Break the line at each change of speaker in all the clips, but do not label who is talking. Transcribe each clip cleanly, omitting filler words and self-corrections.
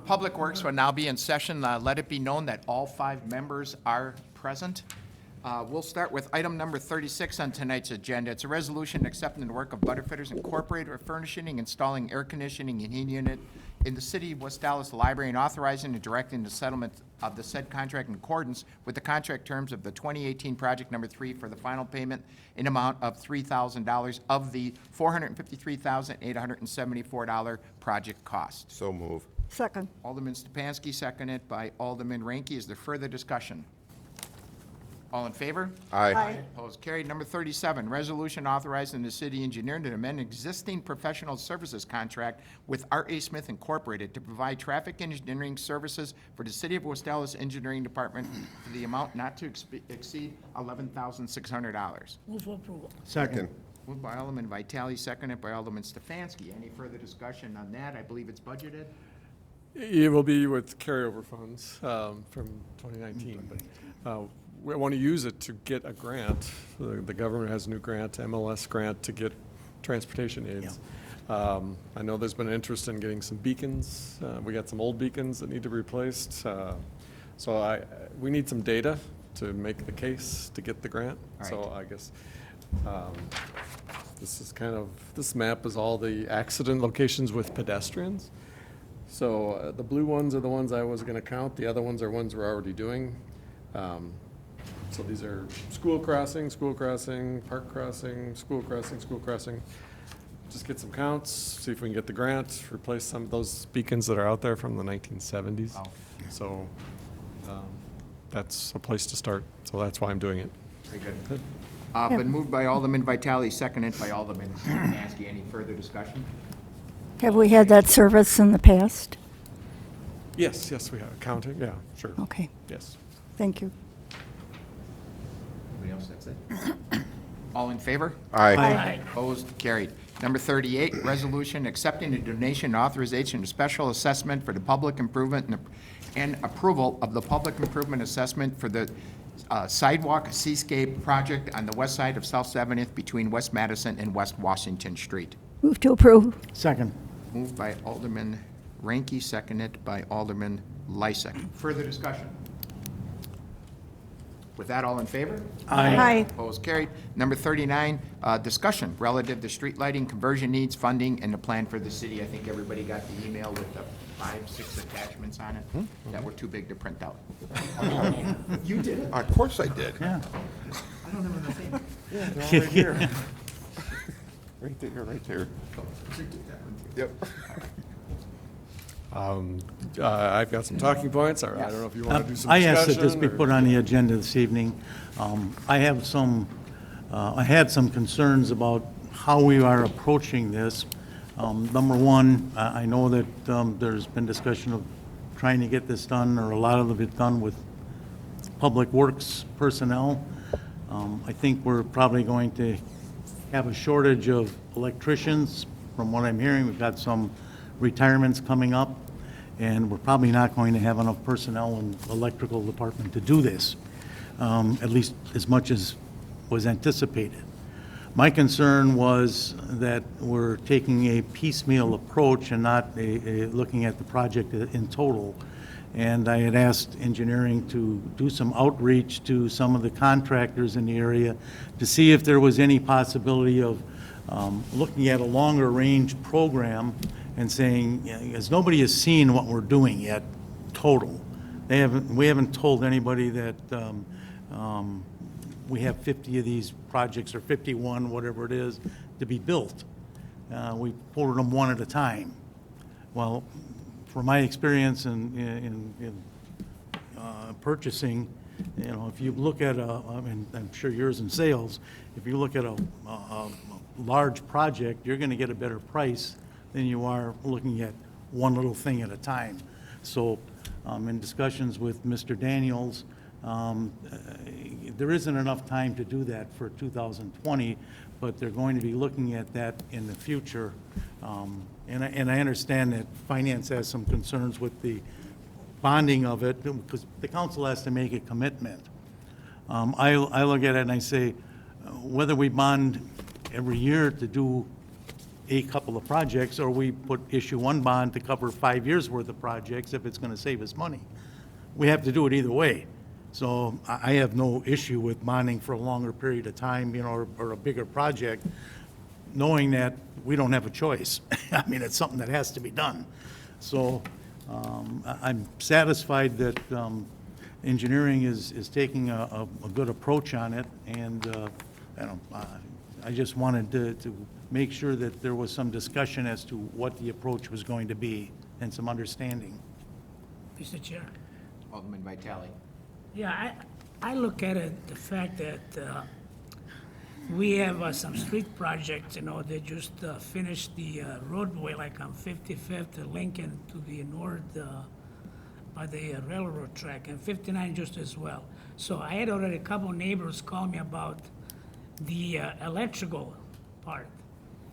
Public Works will now be in session. Let it be known that all 5 members are present. We'll start with item number 36 on tonight's agenda. It's a resolution accepting the work of Butterfitters Incorporated for furnishing, installing air conditioning and heating unit in the City of West Allis Library and authorizing and directing the settlement of the said contract in accordance with the contract terms of the 2018 project number 3 for the final payment in amount of $3,000 of the $453,874 project cost.
So move.
Second.
Alderman Stepanski, seconded by Alderman Ranky. Is there further discussion? All in favor?
Aye.
Opposed, carried. Number 37, resolution authorizing the city engineer to amend existing professional services contract with R.A. Smith Incorporated to provide traffic engineering services for the City of West Allis Engineering Department for the amount not to exceed $11,600.
Move for approval.
Second.
Moved by Alderman Vitale, seconded by Alderman Stefanski. Any further discussion on that? I believe it's budgeted.
It will be with carryover funds from 2019. We want to use it to get a grant. The government has a new grant, MLS grant, to get transportation aids. I know there's been interest in getting some beacons. We got some old beacons that need to be replaced. So we need some data to make the case to get the grant.
Right.
So I guess this map is all the accident locations with pedestrians. So the blue ones are the ones I was going to count. The other ones are ones we're already doing. So these are school crossing, park crossing, school crossing. Just get some counts, see if we can get the grant, replace some of those beacons that are out there from the 1970s.
Oh.
So that's a place to start. So that's why I'm doing it.
Very good. Been moved by Alderman Vitale, seconded by Alderman Stefanski. Any further discussion?
Have we had that service in the past?
Yes, we have accounting. Yeah, sure.
Okay,
Yes.
thank you.
Anybody else? That's it. All in favor?
Aye.
Opposed? Carried. Number 38, resolution accepting a donation and authorization of special assessment for the public improvement and approval of the public improvement assessment for the sidewalk seascape project on the west side of South 70th between West Madison and West Washington Street.
Move to approve.
Second.
Moved by Alderman Ranky, seconded by Alderman Lysak. Further discussion? With that, all in favor?
Aye.
Opposed, carried. Number 39, discussion relative to street lighting conversion needs, funding, and the plan for the city. I think everybody got the email with the 5-6 attachments on it that were too big to print out. You did it?
Of course I did.
Yeah.
I don't have anything.
Yeah, they're all right here. Right there. Yep.
I've got some talking points. I don't know if you want to do some
I
discussion.
asked that this be
or-
put on the agenda this evening. I had some concerns about how we are approaching this. Number one, I know that there's been discussion of trying to get this done, or a lot of it done with Public Works personnel. I think we're probably going to have a shortage of electricians. From what I'm hearing, we've got some retirements coming up, and we're probably not going to have enough personnel in the electrical department to do this, at least as much as was anticipated. My concern was that we're taking a piecemeal approach and not looking at the project in total. And I had asked engineering to do some outreach to some of the contractors in the area to see if there was any possibility of looking at a longer range program and saying, as nobody has seen what we're doing yet, total. We haven't told anybody that we have 50 of these projects, or 51, whatever it is, to be built. We quoted them one at a time. Well, from my experience in purchasing, if you look at I'm sure yours in sales, if you look at a large project, you're going to get a better price than you are looking at one little thing at a time. So in discussions with Mr. Daniels, there isn't enough time to do that for 2020, but they're going to be looking at that in the future. And I understand that finance has some concerns with the bonding of it, because the council has to make a commitment. I look at it and I say, whether we bond every year to do a couple of projects, or we issue one bond to cover 5 years' worth of projects if it's gonna save us money. We have to do it either way. So I have no issue with bonding for a longer period of time, you know, or a bigger project, knowing that we don't have a choice. I mean, it's something that has to be done. So I'm satisfied that engineering is taking a good approach on it, and I just wanted to make sure that there was some discussion as to what the approach was going to be and some understanding.
Mr. Chair.
Alderman Vitale.
Yeah, I look at it, the fact that we have some street projects, you know, they just finished the roadway like on 55th Lincoln to the north by the railroad track, and 59 just as well. So I had already a couple neighbors call me about the electrical part,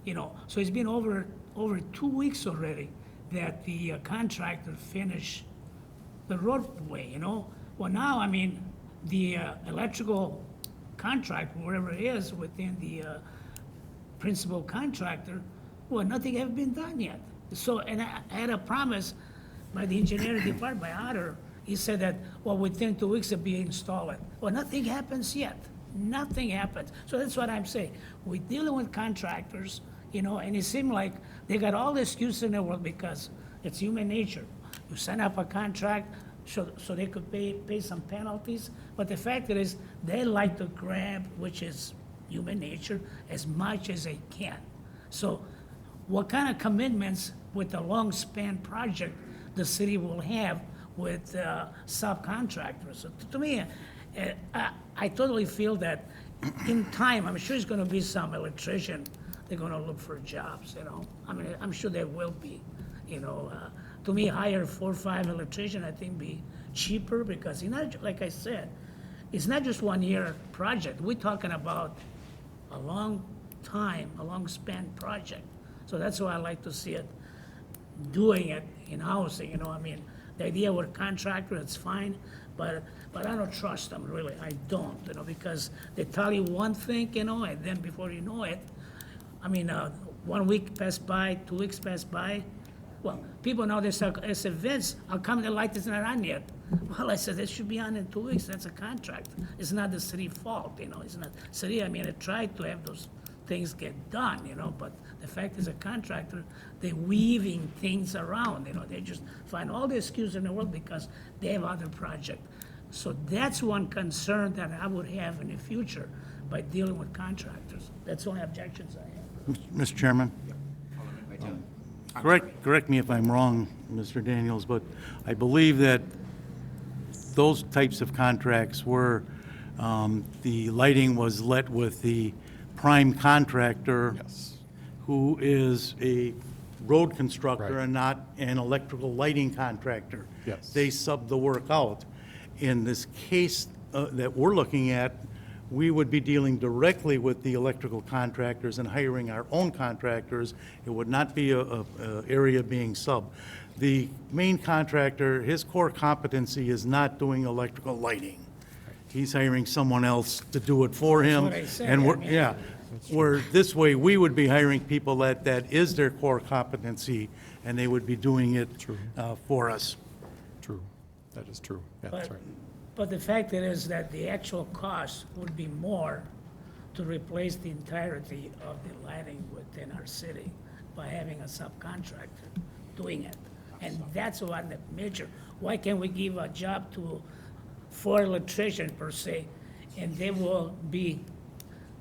you know. So it's been over 2 weeks already that the contractor finished the roadway, you know. Well, now, I mean, the electrical contract, wherever it is within the principal contractor, well, nothing has been done yet. So, and I had a promise by the engineering department, by Otter, he said that, well, within 2 weeks it'll be installed. Well, nothing happens yet. Nothing happens. So that's what I'm saying. We're dealing with contractors, you know, and it seemed like they got all the excuses in the world because it's human nature. You sign up a contract so they could pay some penalties, but the fact is, they like to grab, which is human nature, as much as they can. So what kind of commitments with the long span project the city will have with subcontractors? So to me, I totally feel that in time, I'm sure there's gonna be some electrician, they're gonna look for jobs, you know? I mean, I'm sure there will be, you know. To me, hire 4 or 5 electricians, I think be cheaper, because it's not, like I said, it's not just 1 year project. We're talking about a long time, a long span project. So that's why I like to see it, doing it in housing, you know. I mean, the idea with contractor, it's fine, but I don't trust them, really. I don't, you know, because they tell you one thing, you know, and then before you know it, I mean, 1 week passed by, 2 weeks passed by. Well, people now, they said, Vince, how come the light is not on yet? Well, I said, it should be on in 2 weeks. That's a contract. It's not the city fault, you know. It's not city. I mean, I tried to have those things get done, you know, but the fact is, a contractor, they're weaving things around, you know. They just find all the excuses in the world because they have other projects. So that's one concern that I would have in the future by dealing with contractors. That's the only objections I have.
Mr. Chairman?
Alderman Vitale.
Correct me if I'm wrong, Mr. Daniels, but I believe that those types of contracts where the lighting was let with the prime contractor
Yes.
who is a road constructor
Right.
and not an electrical lighting contractor.
Yes.
They sub the work out. In this case that we're looking at, we would be dealing directly with the electrical contractors and hiring our own contractors. It would not be a area being sub. The main contractor, his core competency is not doing electrical lighting. He's hiring someone else to do it for him.
what I said,
And we're,
I mean-
yeah, where this way, we would be hiring people that is their core competency, and they would be doing it for us.
True. That is true. Yeah, that's right.
But the fact is that the actual cost would be more to replace the entirety of the lighting within our city by having a subcontractor doing it. And that's one the major, why can't we give a job to 4 electricians per se, and they will be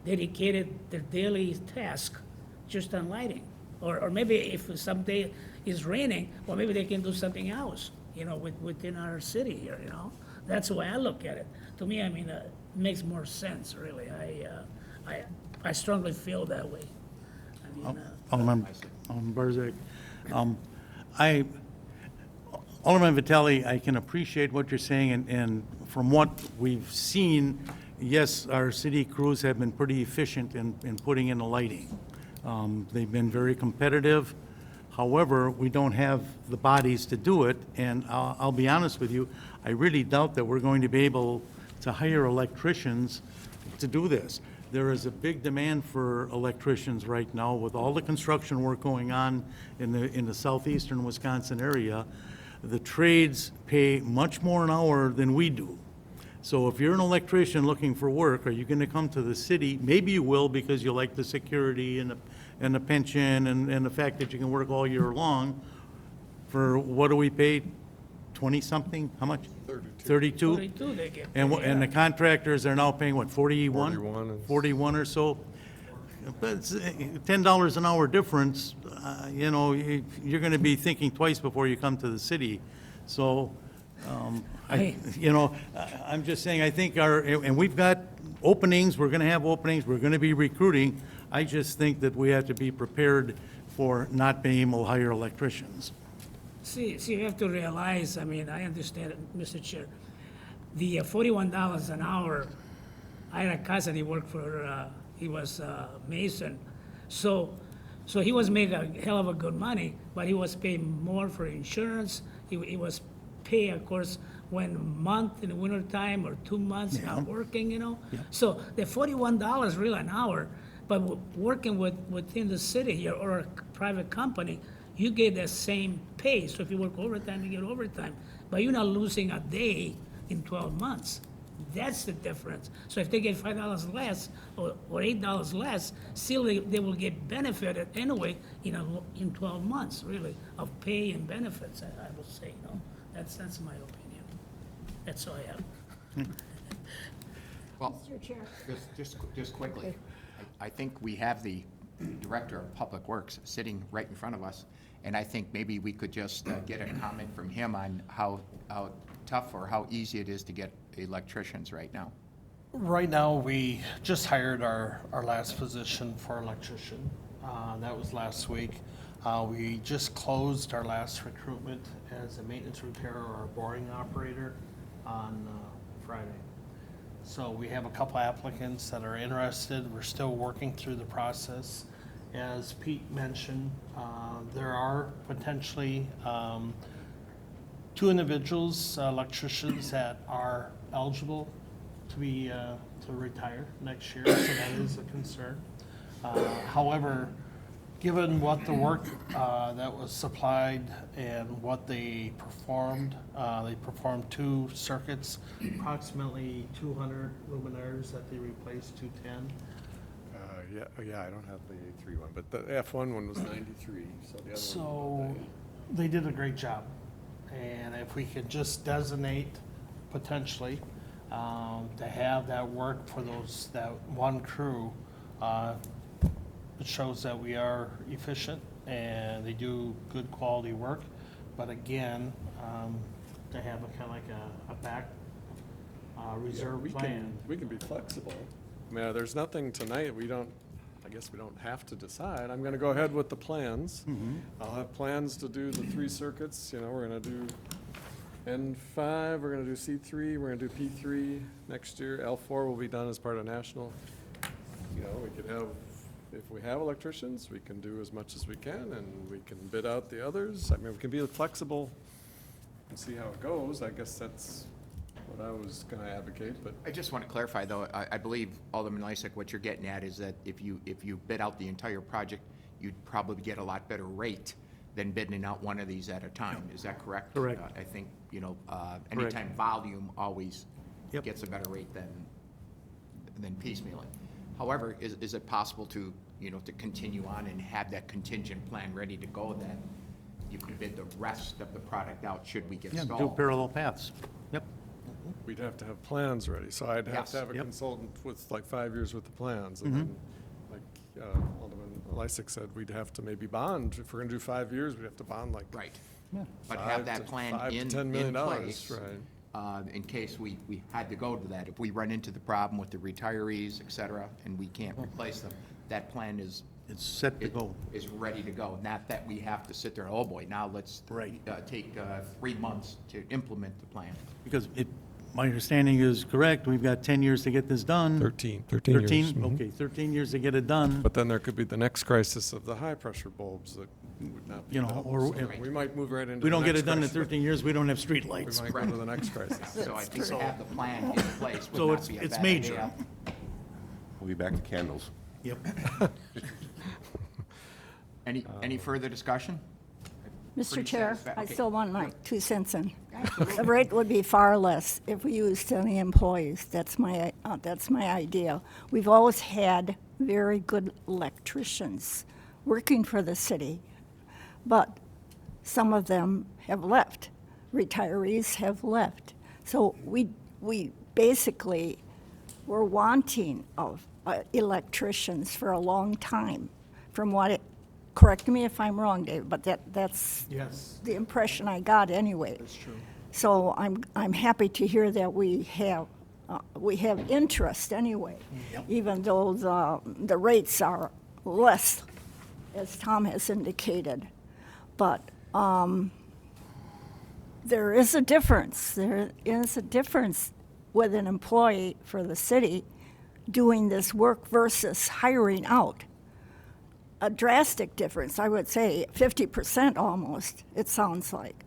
dedicated their daily task just on lighting? Or maybe if someday it's raining, well, maybe they can do something else, you know, within our city here, you know? That's the way I look at it. To me, I mean, it makes more sense, really. I strongly feel that way. I mean,
Alderman Barzak, Alderman Vitale, I can appreciate what you're saying, and from what we've seen, yes, our city crews have been pretty efficient in putting in the lighting. They've been very competitive. However, we don't have the bodies to do it, and I'll be honest with you, I really doubt that we're going to be able to hire electricians to do this. there is a big demand for electricians right now with all the construction work going on in the southeastern Wisconsin area. The trades pay much more an hour than we do. So if you're an electrician looking for work, are you gonna come to the city? Maybe you will because you like the security and the pension and the fact that you can work all year long. For, what do we pay? 20-something? How much? 32.
42 they get.
And the contractors are now paying, what, 41?
41 and-
41 or so. But it's $10 an hour difference, you know, you're gonna be thinking twice before you come to the city. So, I'm just saying, I think and we've got openings, we're gonna have openings, we're gonna be recruiting. I just think that we have to be prepared for not being able to hire electricians.
See, you have to realize, I mean, I understand it, Mr. Chair. The $41 an hour, I had a cousin, he worked for, he was Mason. So he was making a hell of a good money, but he was paying more for insurance. He was pay, of course, when a month in the wintertime or 2 months not working, you know? So the $41 really an hour, but working within the city here or a private company, you get the same pay. So if you work overtime, you get overtime, but you're not losing a day in 12 months. That's the difference. So if they get $5 less or $8 less, still they will get benefited anyway, in 12 months, really, of pay and benefits, I would say, you know? That's my opinion. That's all I have.
Well,
Mr. Chair.
just quickly, I think we have the Director of Public Works sitting right in front of us, and I think maybe we could just get a comment from him on how tough or how easy it is to get electricians right now.
Right now, we just hired our last position for electrician. That was last week. We just closed our last recruitment as a maintenance repair or a boring operator on Friday. So we have a couple applicants that are interested. We're still working through the process. As Pete mentioned, there are potentially 2 individuals, electricians, that are eligible to be to retire next year, so that is a concern. However, given what the work that was supplied and what they performed 2 circuits, approximately 200 luminaires that they replaced, 210.
Yeah, I don't have the A3 one, but the F1 one was 93, so the other one.
So they did a great job. And if we could just designate potentially to have that work for that one crew, it shows that we are efficient and they do good quality work. But again, to have a kind of like a back reserve plan.
We can be flexible. I mean, there's nothing tonight, I guess we don't have to decide. I'm gonna go ahead with the plans. I'll have plans to do the 3 circuits, we're gonna do N5, we're gonna do C3, we're gonna do P3 next year. L4 will be done as part of national. We could have, if we have electricians, we can do as much as we can, and we can bid out the others. I mean, we can be flexible and see how it goes. I guess that's what I was gonna advocate, but.
I just want to clarify, though, I believe, Alderman Lysick, what you're getting at is that if you bid out the entire project, you'd probably get a lot better rate than bidding out one of these at a time. Is that correct?
Correct.
I think, anytime volume always
Yep.
gets a better rate than piecemealing. However, is it possible to continue on and have that contingent plan ready to go, that you could bid the rest of the product out should we get
Yeah,
stalled?
do parallel paths. Yep.
We'd have to have plans ready, so I'd have
Yes.
to have a
Yep.
consultant with like 5 years with the plans. And then, like Alderman Lysick said, we'd have to maybe bond. If we're gonna do 5 years, we'd have to bond like.
Right. But have that plan
$5 to
in
$10 million,
place.
right.
In case we had to go to that. If we run into the problem with the retarees, et cetera, and we can't replace them, that plan is.
It's set to go.
Is ready to go. Not that we have to sit there, oh boy, now let's.
Right.
Take 3 months to implement the plan.
Because my understanding is correct, we've got 10 years to get this done.
13 years.
13?
Mhm.
Okay, 13 years to get it done.
But then there could be the next crisis of the high-pressure bulbs that would not be available.
or
So we might move right into.
We don't
the
get
next
it done in
crisis.
13 years, we don't have
We
streetlights.
might go to the next crisis.
So I think to have the plan in place
So
would not be a
it's
bad
major.
idea.
We'll be back to candles.
Yep.
Any further discussion?
Mr.
Pretty
Chair,
satisfa-
I
okay.
still want my 2 cents in. The rate would be far less if we used any employees. That's my idea. We've always had very good electricians working for the city, but some of them have left. Retirees have left. So we basically were wanting of electricians for a long time, from what it, correct me if I'm wrong, Dave, but that's
Yes,
the impression I got anyway.
that's true.
So I'm happy to hear that we have interest anyway, even though the rates are less, as Tom has indicated. But there is a difference. There is a difference with an employee for the city doing this work versus hiring out. A drastic difference, I would say 50% almost, it sounds like.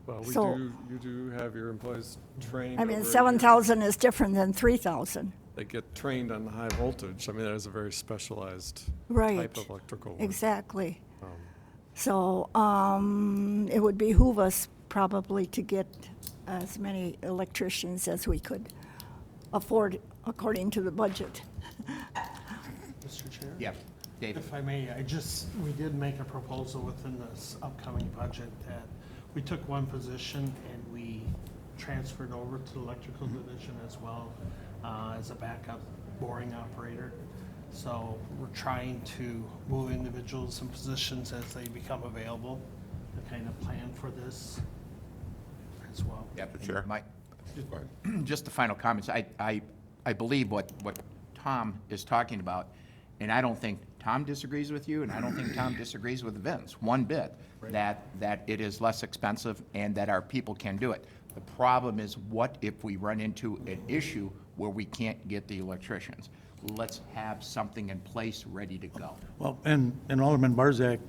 Well,
So-
you do have your employees trained.
I mean,
over a year.
7,000 is different than 3,000.
They get trained on high voltage. I mean, that is a very specialized
Right.
type of electrical work.
Exactly. So it would behoove us probably to get as many electricians as we could afford according to the budget.
Mr. Chair?
Yeah, David?
If I may, we did make a proposal within this upcoming budget that we took one position and we transferred over to the electrical division as well, as a backup boring operator. So we're trying to move individuals and positions as they become available to kind of plan for this as well.
Yep. and
Chair?
Mike?
Go ahead.
Just the final comments. I believe what Tom is talking about, and I don't think Tom disagrees with you, and I don't think Tom disagrees with Vince one bit, that it is less expensive and that our people can do it. The problem is, what if we run into an issue where we can't get the electricians? Let's have something in place ready to go.
Well, and Alderman Barzak,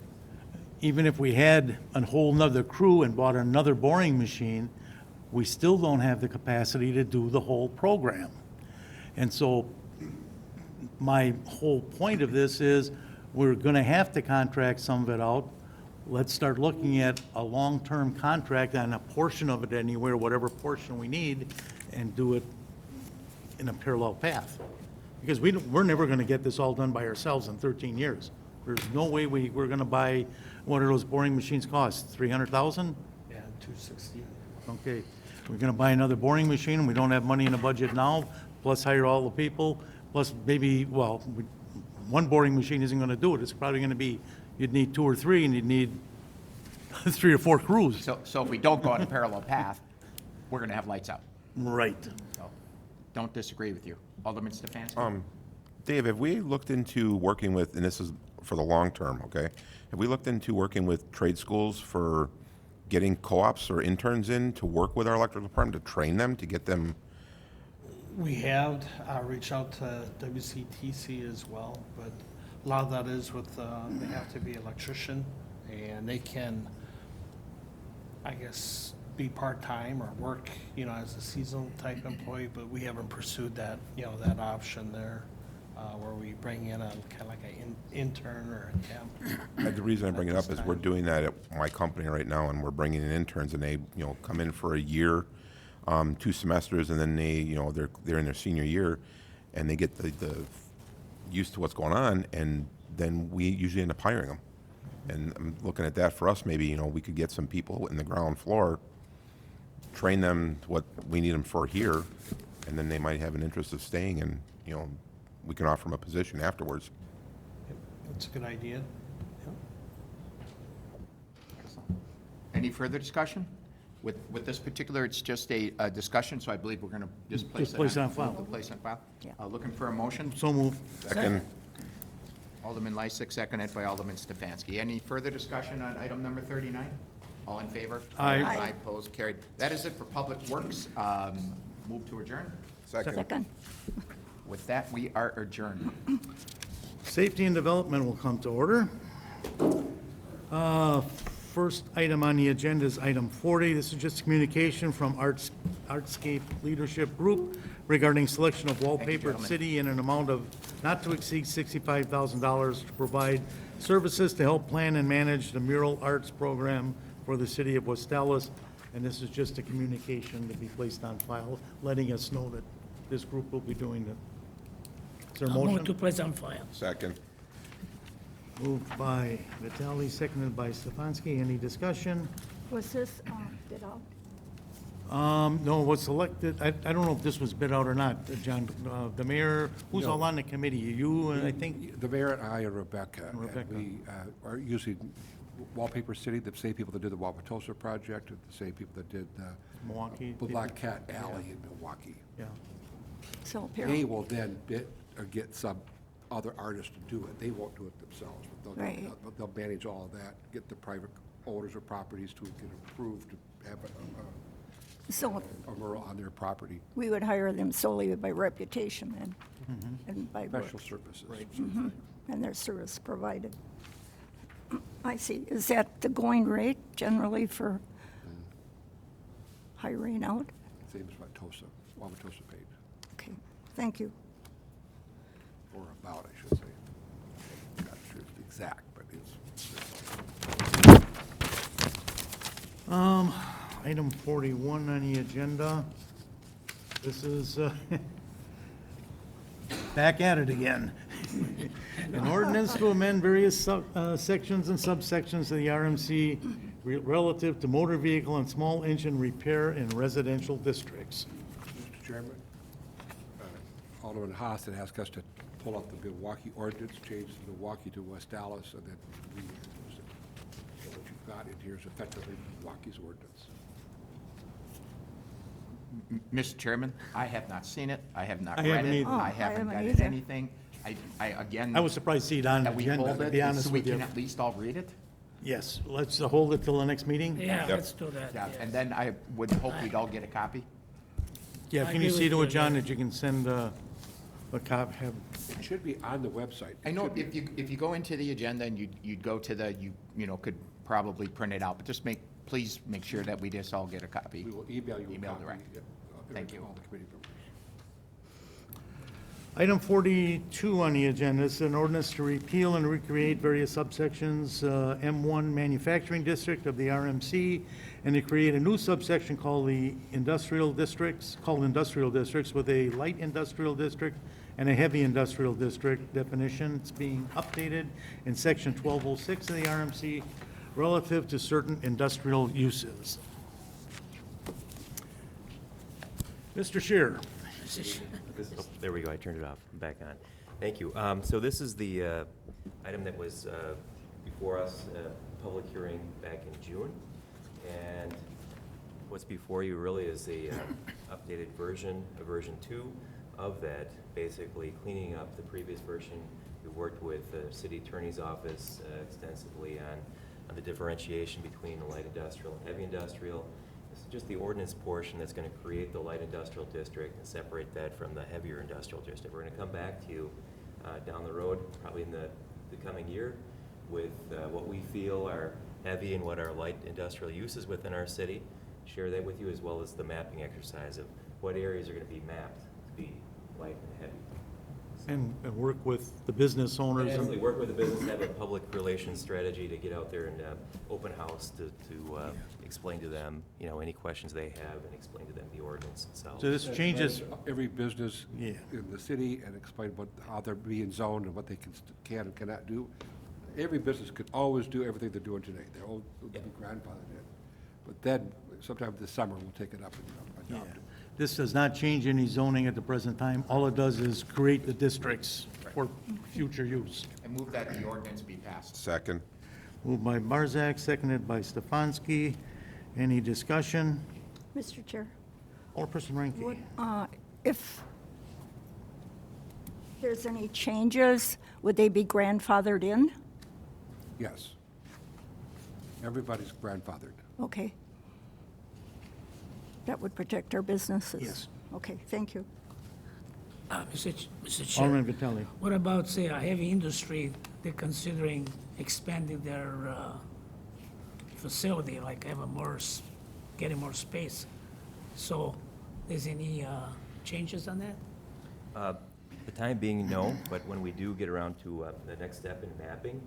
even if we had a whole nother crew and bought another boring machine, we still don't have the capacity to do the whole program. And so my whole point of this is, we're gonna have to contract some of it out. Let's start looking at a long-term contract on a portion of it anywhere, whatever portion we need, and do it in a parallel path. Because we're never gonna get this all done by ourselves in 13 years. There's no way we're gonna buy, what do those boring machines cost, 300,000?
Yeah, 260.
Okay, we're gonna buy another boring machine, and we don't have money in the budget now, plus hire all the people, plus maybe, one boring machine isn't gonna do it. It's probably gonna be, you'd need 2 or 3, and you'd need 3 or 4 crews.
So if we don't go on a parallel path, we're gonna have lights out.
Right.
So, don't disagree with you. Alderman Stefanski?
Dave, have we looked into working with, and this is for the long term, okay? Have we looked into working with trade schools for getting co-ops or interns in to work with our electrical department, to train them, to get them?
We have reached out to WCTC as well, but a lot of that is with, they have to be electrician, and they can, I guess, be part-time or work, as a seasonal type employee, but we haven't pursued that, that option there, where we bring in a kind of like an intern or a temp.
The reason I bring it
At
up
this
is we're
time.
doing that at my company right now, and we're bringing in interns, and they, come in for a year, 2 semesters, and then they, they're in their senior year, and they get the used to what's going on, and then we usually end up hiring them. And I'm looking at that for us, maybe, we could get some people in the ground floor, train them what we need them for here, and then they might have an interest of staying, and, we can offer them a position afterwards.
That's a good idea.
Any further discussion? With this particular, it's just a discussion, so I believe we're going to just place
Just place it on file.
Place it on file?
Yeah.
Looking for a motion?
So moved.
Second.
Alderman Lysick, seconded by Alderman Stefanski. Any further discussion on item number 39? All in favor?
Aye.
Aye, opposed, carried. That is it for Public Works. Move to adjourn.
Second.
With that, we are adjourned.
Safety and Development will come to order. first item on the agenda is item 40. This is just a communication from Artscape Leadership Group regarding selection of wallpapered
gentlemen.
city in an amount of not to exceed $65,000 to provide services to help plan and manage the mural arts program for the city of West Allis. And this is just a communication to be placed on file, letting us know that this group will be doing it. Is there a
I'll move
motion?
to place on file.
Second.
Moved by Vitale, seconded by Stefanski. Any discussion?
Was this bid out?
No, was selected, I don't know if this was bid out or not, John. The mayor, who's all on the committee? You, and I think,
The mayor and I and Rebecca. and
Rebecca.
We are usually Wallpaper City, the same people that did the Wauwatosa project, are the same people that did
Milwaukee.
the Black Cat Alley in Milwaukee.
Yeah.
So
They
apparently,
will then bid or get some other artists to do it. They won't do it themselves. But
Right.
they'll manage all of that, get the private owners of properties to get approved to have
so
a mural on their property.
we would hire them solely by reputation then, and by work,
Special services.
and their service provided. I see. Is that the going rate generally for hiring out?
Same as what Wauwatosa paid,
Okay, thank you.
or about, I should say. Not sure it's exact, but it's.
Item 41 on the agenda. This is, back at it again. An ordinance to amend various sections and subsections of the RMC relative to motor vehicle and small engine repair in residential districts.
Mr. Chairman, Alderman Haas had asked us to pull up the Milwaukee ordinance, change Milwaukee to West Dallas, and then we use it. So what you've got in here is effectively Milwaukee's ordinance.
Mr. Chairman, I have not seen it, I have not
I
read
haven't
it,
either.
Oh,
I
I
haven't
haven't
got it
either.
anything. Again,
I was surprised to see it on the
that we
agenda,
hold
to
it,
be honest
so we
with you.
can at least all read it?
Yes, let's hold it till the next meeting?
Yeah, let's do that.
Yeah,
yes.
and then I would hope we'd all get a copy.
Yeah,
I
can you
agree
see
with
to
you,
it, John,
yeah.
that you can send a cop, have,
It should be on the website.
I know if you go into the agenda and you'd go to the, you know, could probably print it out, but just please make sure that we just all get a copy.
We will email you a
Email
copy.
direct. Thank you.
All the committee members.
Item 42 on the agenda is an ordinance to repeal and recreate various subsections, M1 Manufacturing District of the RMC, and to create a new subsection called the Industrial Districts, with a light industrial district and a heavy industrial district definition. It's being updated in section 1206 of the RMC relative to certain industrial uses. Mr. Shearer.
Oh, there we go, I turned it off, I'm back on. Thank you. So this is the item that was before us, public hearing back in June. And what's before you really is a updated version, a version 2 of that, basically cleaning up the previous version. We worked with the city attorney's office extensively on the differentiation between the light industrial and heavy industrial. This is just the ordinance portion that's going to create the light industrial district and separate that from the heavier industrial district. We're going to come back to you down the road, probably in the coming year, with what we feel are heavy and what are light industrial uses within our city. Share that with you, as well as the mapping exercise of what areas are going to be mapped to be light and heavy.
And work with the business owners. and-
Absolutely, work with the business, have a public relations strategy to get out there and open house to explain to them, you know, any questions they have and explain to them the ordinance itself.
So this changes,
Every business
Yeah.
in the city and explain how they're being zoned and what they can and cannot do. Every business could always do everything they're doing today. They'll be grandfathered in. But then sometime this summer, we'll take it up and adopt it.
this does not change any zoning at the present time. All it does is create the districts for future use.
I move that the ordinance be passed.
Second.
Moved by Marzak, seconded by Stefanski. Any discussion?
Mr. Chair,
Alderperson Rankin.
if there's any changes, would they be grandfathered in?
Yes. Everybody's grandfathered.
Okay. That would protect our businesses?
Yes.
Okay, thank you.
Mr. Chair,
Alderman Vitale.
what about, say, a heavy industry, they're considering expanding their facility, like have a more, getting more space. So, is any changes on that?
The time being, no, but when we do get around to the next step in mapping,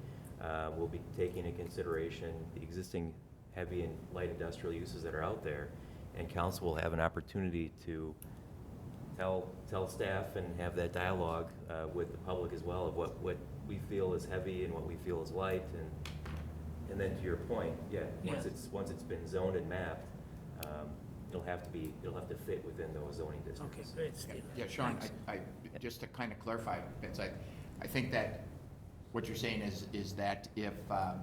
we'll be taking into consideration the existing heavy and light industrial uses that are out there, and council will have an opportunity to tell staff and have that dialogue with the public as well of what we feel is heavy and what we feel is light, and then to your point, once it's been zoned and mapped, it'll have to fit within those zoning
Okay,
districts.
great, Steve.
Yeah, Sean, I, just to kind of clarify, Vince, I think that what you're saying is that if a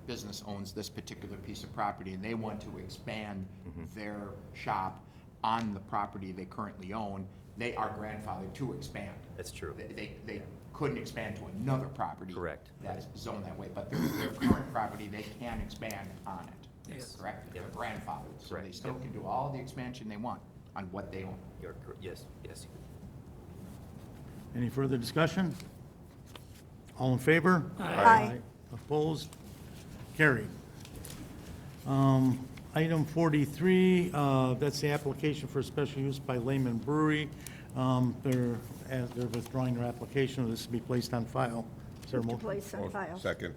business owns this particular piece of property and they want to expand their shop on the property they currently own, they are grandfathered to expand.
That's true.
They couldn't expand to another property.
Correct.
That's zoned that way, but their current property, they can expand on it.
Yes.
Correct? They're grandfathered, so they
Correct.
still can do all the expansion they want on what they own.
Yes.
Any further discussion? All in favor?
Aye.
Opposed? Carried. Item 43, that's the application for special use by Lehman Brewery. They're withdrawing their application, this will be placed on file. Is there a
To
motion?
place on file.
Second.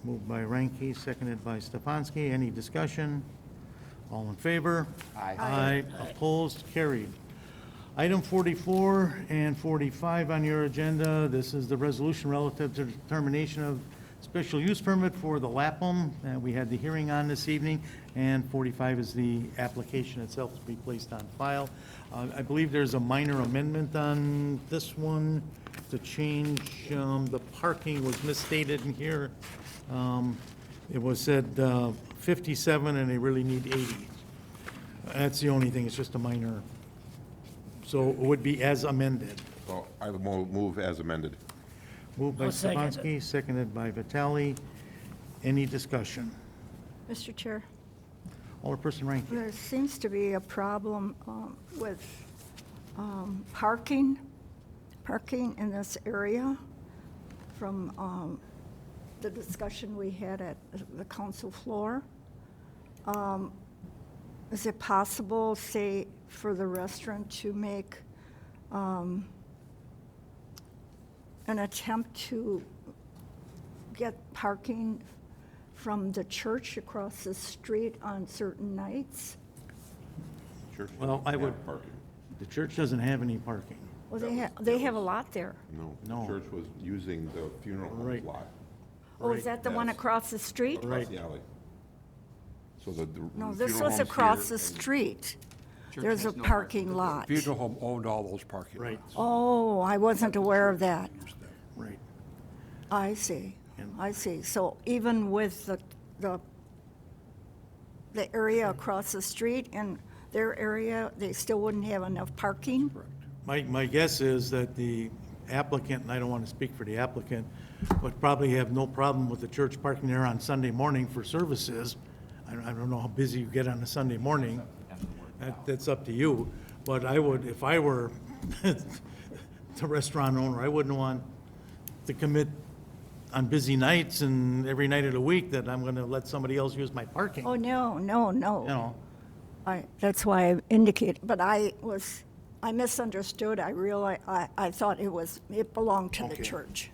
Moved by Ranky, seconded by Stefanski. Any discussion? All in favor?
Aye.
Aye. Opposed? Carried. Item 44 and 45 on your agenda, this is the resolution relative to determination of special use permit for the Lapham. We had the hearing on this evening, and 45 is the application itself to be placed on file. I believe there's a minor amendment on this one to change, the parking was misstated in here. It was said 57 and they really need 80. That's the only thing, it's just a minor. So it would be as amended.
Well, I will move as amended.
Moved by
I'll second it.
Stefanski, seconded by Vitale. Any discussion?
Mr. Chair,
Alderperson Rankin.
there seems to be a problem with parking in this area from the discussion we had at the council floor. Is it possible, say, for the restaurant to make an attempt to get parking from the church across the street on certain nights?
Church
Well, I
doesn't
would-
have parking.
The church doesn't have any parking.
Well, they have a lot there.
No,
No.
the church was using the funeral home
Right.
lot
Oh, is that the one
Yes.
across the street?
Right.
across the alley. So the
No,
funeral
this was
home's
across
here
the
and-
street.
Church
There's a
has no
parking lot.
Funeral home owned all those parking
Right.
lots.
Oh, I wasn't aware of that.
Right.
I see,
And-
I see. So even with the area across the street and their area, they still wouldn't have enough parking?
My guess is that the applicant, and I don't want to speak for the applicant, would probably have no problem with the church parking there on Sunday morning for services. I don't know how busy you get on a Sunday morning. That's up to you. But I would, if I were the restaurant owner, I wouldn't want to commit on busy nights and every night of the week that I'm going to let somebody else use my parking.
Oh, no.
You know,
That's why I indicated, but I misunderstood. I realized, I thought it belonged to the
Okay.
church.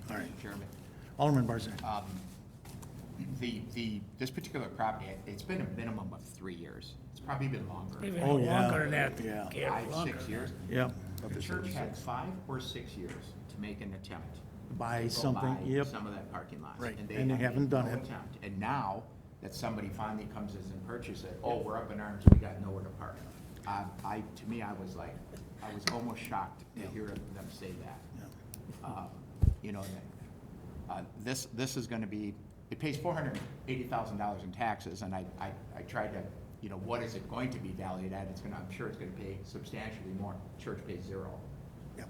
all right.
Chairman.
Alderman Barzak.
This particular property, it's been a minimum of 3 years. It's probably been longer.
Even
Oh, yeah.
longer than that.
Yeah.
Gary,
5,
longer
6
than
years.
Yep.
The church had 5 or 6 years to make an attempt.
Buy
to go
something,
buy
yep.
Some of that parking lot.
Right, and they
had
haven't done
no
it.
attempt. And now that somebody finally comes in and purchases it, oh, we're up in arms, we got nowhere to park. To me, I was almost shocked to hear them say that. You know, this is gonna be, it pays $480,000 in taxes, and I tried to, you know, what is it going to be valued at? I'm sure it's gonna pay substantially more. Church pays 0.
Yep.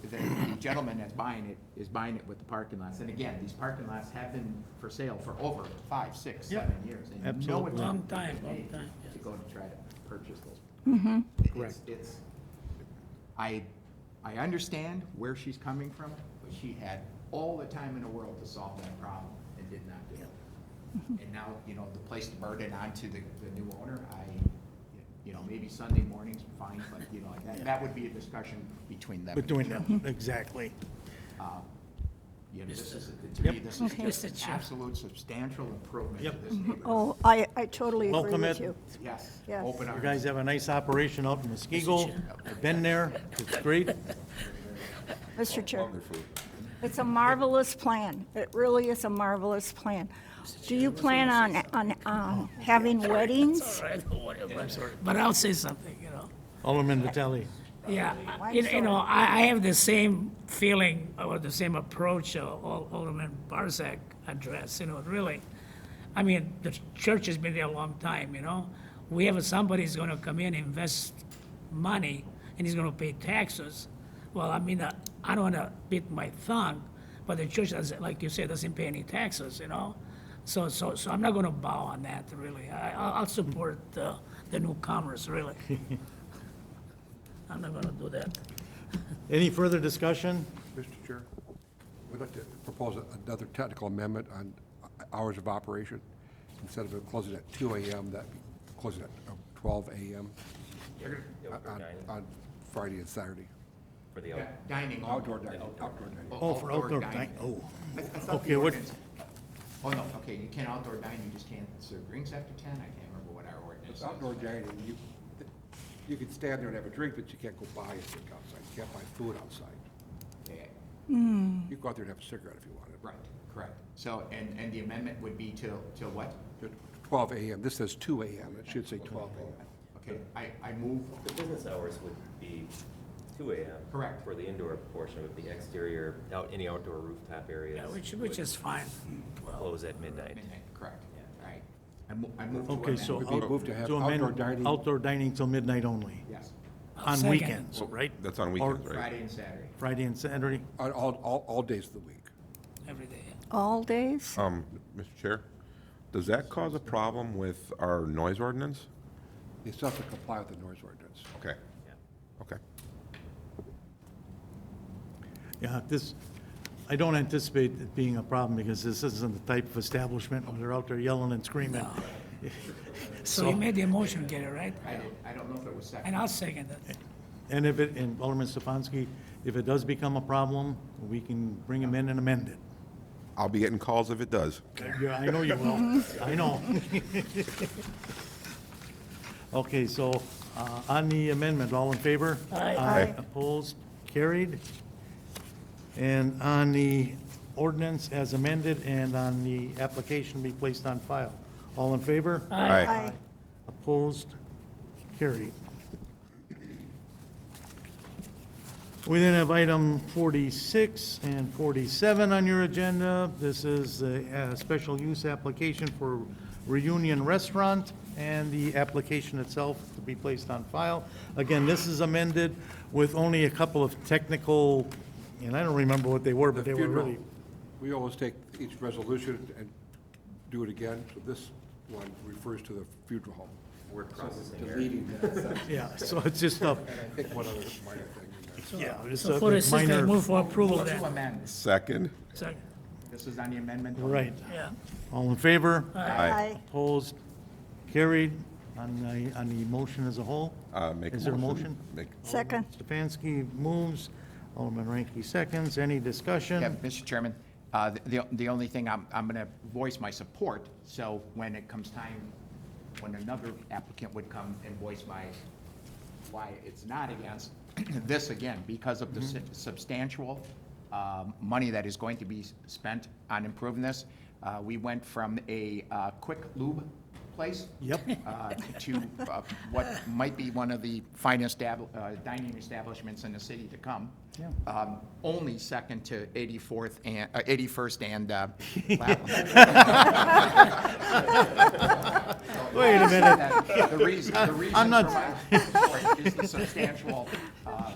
The gentleman that's buying it is buying it with the parking lots. And again, these parking lots have been for sale for over 5, 6, 7 years. And no
Absolutely.
attempt
Long
was
time, long
made
time,
to
yes.
go to try to purchase those.
Correct.
I understand where she's coming from, but she had all the time in the world to solve that problem and did not do it. And now, to place the burden onto the new owner, maybe Sunday mornings, fine, but, that would be a discussion between them.
Between them, exactly.
This is, to me, this is
Okay.
just
Mr.
an
Chair.
absolute substantial improvement to
Yep.
this neighborhood.
Oh, I totally agree
Welcome
with
it.
you.
Yes.
Yes.
Open
You
arms.
guys have a nice operation out in Muskego. I've been there, it's great.
Mr. Chair.
Love their food.
It's a marvelous plan. It really is a marvelous plan. Do you plan on having weddings?
All right, but I'll say something,
Alderman Vitale.
Yeah,
Why
I have the same feeling or the same approach Alderman Barzak addressed, really. I mean, the church has been there a long time, We have somebody's gonna come in, invest money, and he's gonna pay taxes. Well, I mean, I don't wanna beat my tongue, but the church, like you said, doesn't pay any taxes, So I'm not gonna bow on that, really. I'll support the newcomers, really. I'm not gonna do that.
Any further discussion?
Mr. Chair, we'd like to propose another technical amendment on hours of operation. Instead of it closing at 2 a.m., that'd be closing at 12 a.m. on Friday and Saturday.
For the
Yeah, dining. only.
Outdoor dining, outdoor dining.
Oh, for outdoor dining, oh.
I thought
Okay,
the
what-
ordinance. Oh, no, okay, you can outdoor dine, you just can't serve drinks after 10? I can't remember what our ordinance
It's
is.
outdoor dining, you can stand there and have a drink, but you can't go buy a drink outside. You can't buy food outside.
Yeah,
You can go out there and have a cigarette if you wanted.
right, correct. So, and the amendment would be till what?
12 a.m., this says 2 a.m., it should say 12 a.m.
Okay, I move,
The business hours would be 2 a.m.
Correct.
For the indoor portion of the exterior, any outdoor rooftop areas.
Yeah, which
would
is fine. Well,
Close at midnight.
midnight, correct. All right. I move to
Okay,
amend.
so
Would be moved to have
to amend
outdoor dining.
outdoor dining till midnight only,
Yes,
on
second.
weekends, right?
That's on weekends, right?
Friday and Saturday.
Friday and Saturday?
On all days of the week.
every day.
All days?
Mr. Chair, does that cause a problem with our noise ordinance?
They still have to comply with the noise ordinance.
Okay. Okay.
Yeah, I don't anticipate it being a problem because this isn't the type of establishment where they're out there yelling and screaming.
So you made the motion, Gary, right?
I don't know if it was second.
And I'll second it.
And and Alderman Stefanski, if it does become a problem, we can bring him in and amend it.
I'll be getting calls if it does.
Yeah, I know you will. I know. Okay, so on the amendment, all in favor?
Aye.
Aye.
Opposed? Carried. And on the ordinance as amended and on the application be placed on file. All in favor?
Aye.
Opposed? Carried. We then have item 46 and 47 on your agenda. This is a special use application for Reunion Restaurant and the application itself to be placed on file. Again, this is amended with only a couple of technical, and I don't remember what they were, but they
The
were
funeral,
really,
we always take each resolution and do it again, so this one refers to the funeral home.
We're processing here.
Deleting that section.
yeah, so it's just a,
I think one other minor thing in there.
yeah, it's
So
a
46, I
minor,
move for approval
To
then.
amend.
Second?
Second,
This is on the amendment.
right.
yeah.
All in favor?
Aye.
Opposed? Carried. On the motion as a whole?
Make
Is there a motion?
Make-
Second.
Stefanski moves, Alderman Ranky seconds. Any discussion?
Yeah, Mr. Chairman, the only thing, I'm going to voice my support, so when it comes time, when another applicant would come and voice why it's not against this again, because of the substantial money that is going to be spent on improving this. We went from a quick lube place.
Yep.
To what might be one of the finest dining establishments in the city to come.
Yeah.
Only second to 81st and
Wait a minute.
The reason
I'm not-
for my support is the substantial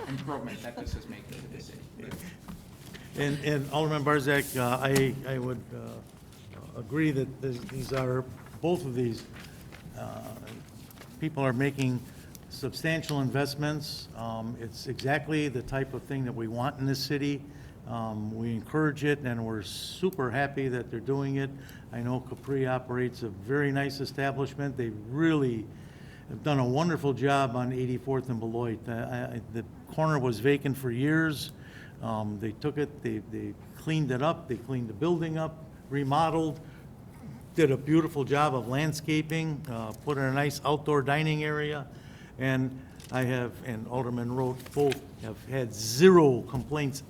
improvement that this is making to the city.
And Alderman Barzak, I would agree that these are, both of these, people are making substantial investments. It's exactly the type of thing that we want in this city. We encourage it, and we're super happy that they're doing it. I know Capri operates a very nice establishment. They really have done a wonderful job on 84th and Beloit. The corner was vacant for years. They took it, they cleaned it up, they cleaned the building up, remodeled, did a beautiful job of landscaping, put in a nice outdoor dining area, and I have, and Alderman Roth both have had zero complaints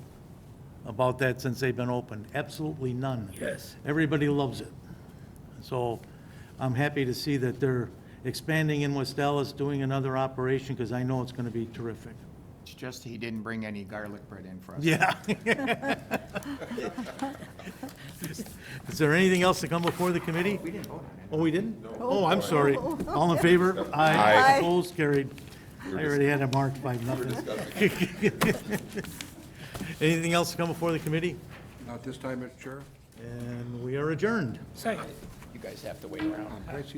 about that since they've been open. Absolutely none.
Yes.
Everybody loves it. So I'm happy to see that they're expanding in West Allis, doing another operation, because I know it's going to be terrific.
It's just he didn't bring any garlic bread in for us.
Yeah. Is there anything else to come before the committee? We didn't vote on it. Oh, we didn't? Oh, I'm sorry. All in favor?
Aye.
Opposed? Carried. I already had it marked 5-0. Anything else to come before the committee?
Not this time, Mr. Chair.
And we are adjourned.
Second.
You guys have to wait around.
Can I see